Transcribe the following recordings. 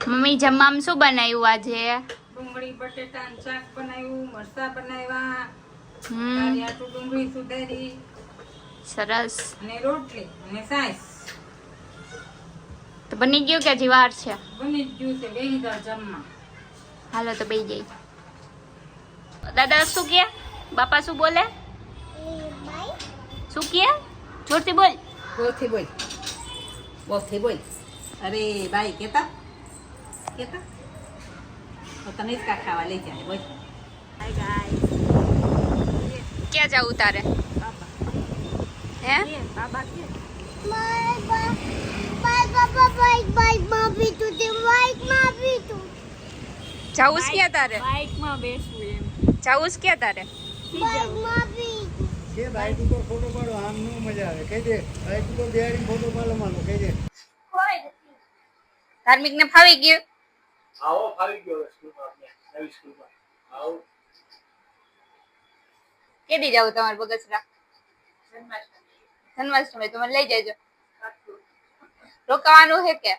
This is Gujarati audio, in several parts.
મમ્મી જમવામાં શું બનાવ્યું આજે? ડુંગળી બટેટાનું શાક બનાવ્યું, મરચાં બનાવ્યા, હમ કારિયાટું ડુંગળી સુધારી સરસ. અને રોટલી અને છાશ. તો બની ગયું કે હજી વાર છે? બની જ ગયું છે, બેસી જાઓ જમવા. હાલો તો બેસી જઈ. દાદા શું કે? બાપા શું બોલે? શું કે? જોરથી બોલ. બોલથી બોલ, બોલથી બોલ. અરે બાઈ કેતા કેતા તો તને જ કા ખાવા લઈ જાય. બોલ. Hi guys. ક્યાં જાવું તારે? હે? બાબા કે જાવું ક્યાં તારે? બાઈકમાં બેસવું એમ. જાવું ક્યાં તારે? કે બાઈક ઉપર ફોટો પાડો, આમ નો મજા આવે. કહી દે બાઈક ઉપર બેહાડીને ફોટો પાડો માનો. કહી દે ધાર્મિક ને ફાવી ગયું. આવો ફાવી ગયો સ્કૂલમાં, નવી સ્કૂલમાં આવો. કેદી જાવું તમારે બગસરા? જન્માષ્ટમી તો મને લઈ જજો. રોકાવાનું હે કે?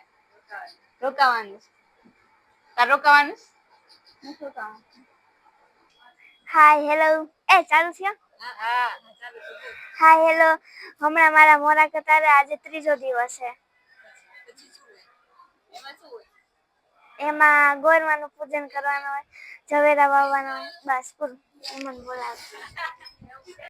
રોકાવાનું. તાર રોકાવાનું? Hi hello. ચાલુ છે? હા. Hi hello. હમણાં મારા મોરા કતારે આજે ત્રીજો દિવસ છે. એમાં ગોરવાનું પૂજન કરવાનું હોય, ઝવેરા વાવવાનો હોય, બસ પૂરું. એમ જ બોલાવે.